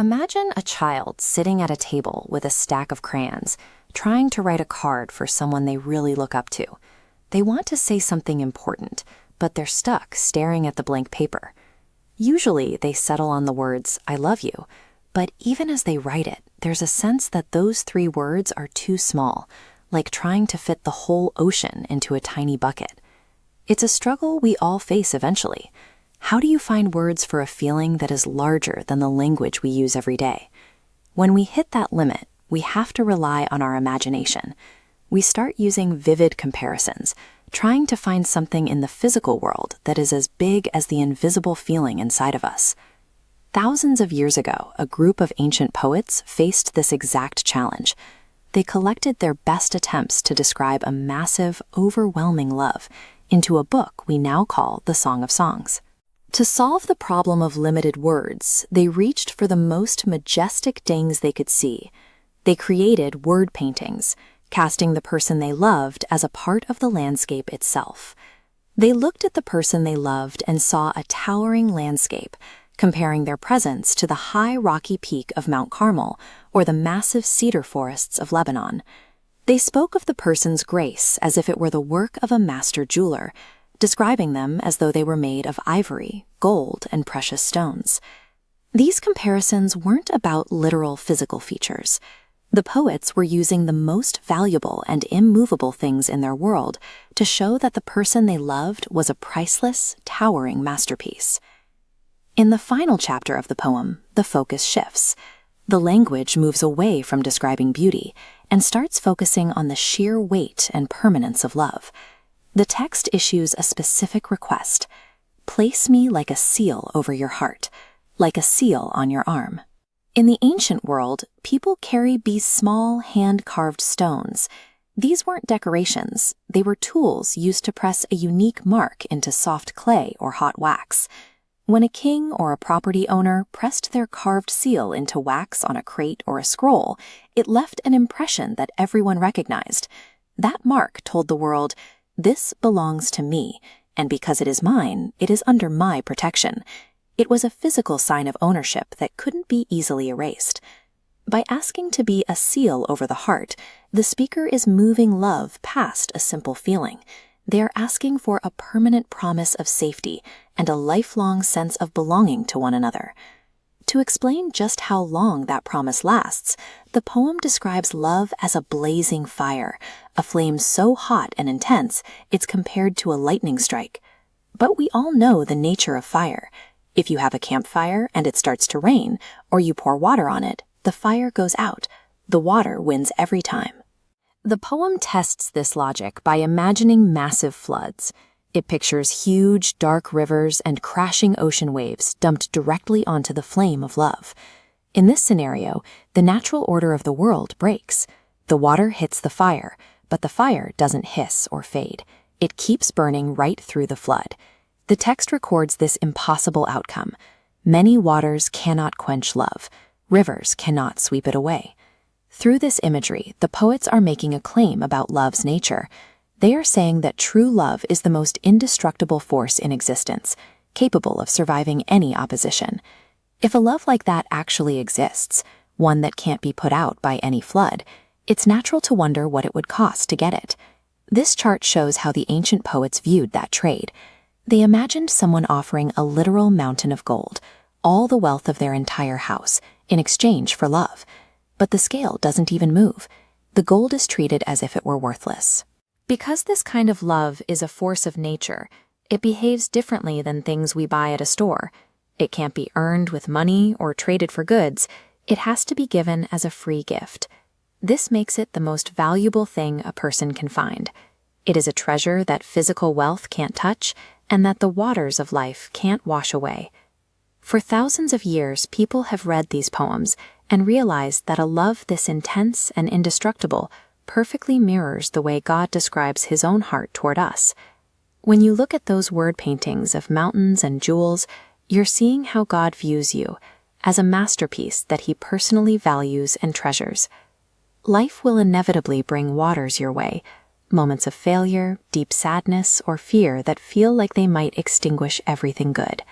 Imagine a child sitting at a table with a stack of crayons, trying to write a card for someone they really look up to. They want to say something important, but they're stuck staring at the blank paper. Usually, they settle on the words, "I love you," but even as they write it, there's a sense that those three words are too small, like trying to fit the whole ocean into a tiny bucket. It's a struggle we all face eventually. How do you find words for a feeling that is larger than the language we use every day? When we hit that limit, we have to rely on our imagination. We start using vivid comparisons, trying to find something in the physical world that is as big as the invisible feeling inside of us. Thousands of years ago, a group of ancient poets faced this exact challenge. They collected their best attempts to describe a massive, overwhelming love into a book we now call the Song of Songs. To solve the problem of limited words, they reached for the most majestic things they could see. They created word paintings, casting the person they loved as a part of the landscape itself. They looked at the person they loved and saw a towering landscape, comparing their presence to the high rocky peak of Mount Carmel or the massive cedar forests of Lebanon. They spoke of the person's grace as if it were the work of a master jeweler, describing them as though they were made of ivory, gold, and precious stones. These comparisons weren't about literal physical features. The poets were using the most valuable and immovable things in their world to show that the person they loved was a priceless, towering masterpiece. In the final chapter of the poem, the focus shifts. The language moves away from describing beauty and starts focusing on the sheer weight and permanence of love. The text issues a specific request: place me like a seal over your heart, like a seal on your arm. In the ancient world, people carried these small hand-carved stones. These weren't decorations, they were tools used to press a unique mark into soft clay or hot wax. When a king or a property owner pressed their carved seal into wax on a crate or a scroll, it left an impression that everyone recognized. That mark told the world, "This belongs to me, and because it is mine, it is under my protection." It was a physical sign of ownership that couldn't be easily erased. By asking to be a seal over the heart, the speaker is moving love past a simple feeling. They are asking for a permanent promise of safety and a lifelong sense of belonging to one another. To explain just how long that promise lasts, the poem describes love as a blazing fire, a flame so hot and intense it's compared to a lightning strike. But we all know the nature of fire. If you have a campfire and it starts to rain, or you pour water on it, the fire goes out. The water wins every time. The poem tests this logic by imagining massive floods. It pictures huge, dark rivers and crashing ocean waves dumped directly onto the flame of love. In this scenario, the natural order of the world breaks. The water hits the fire, but the fire doesn't hiss or fade. It keeps burning right through the flood. The text records this impossible outcome. Many waters cannot quench love. Rivers cannot sweep it away. Through this imagery, the poets are making a claim about love's nature. They are saying that true love is the most indestructible force in existence, capable of surviving any opposition. If a love like that actually exists, one that can't be put out by any flood, it's natural to wonder what it would cost to get it. This chart shows how the ancient poets viewed that trade. They imagined someone offering a literal mountain of gold, all the wealth of their entire house, in exchange for love. But the scale doesn't even move. The gold is treated as if it were worthless. Because this kind of love is a force of nature, it behaves differently than things we buy at a store. It can't be earned with money or traded for goods. It has to be given as a free gift. This makes it the most valuable thing a person can find. It is a treasure that physical wealth can't touch and that the waters of life can't wash away. For thousands of years, people have read these poems and realized that a love this intense and indestructible perfectly mirrors the way God describes his own heart toward us. When you look at those word paintings of mountains and jewels, you're seeing how God views you, as a masterpiece that he personally values and treasures. Life will inevitably bring waters your way, moments of failure, deep sadness, or fear that feel like they might extinguish everything good.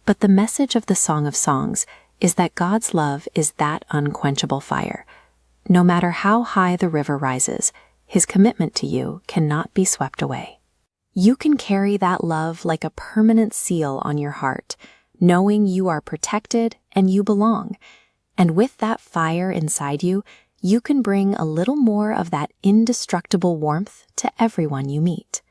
But the message of the Song of Songs is that God's love is that unquenchable fire. No matter how high the river rises, His commitment to you cannot be swept away. You can carry that love like a permanent seal on your heart, knowing you are protected and you belong. And with that fire inside you, you can bring a little more of that indestructible warmth to everyone you meet.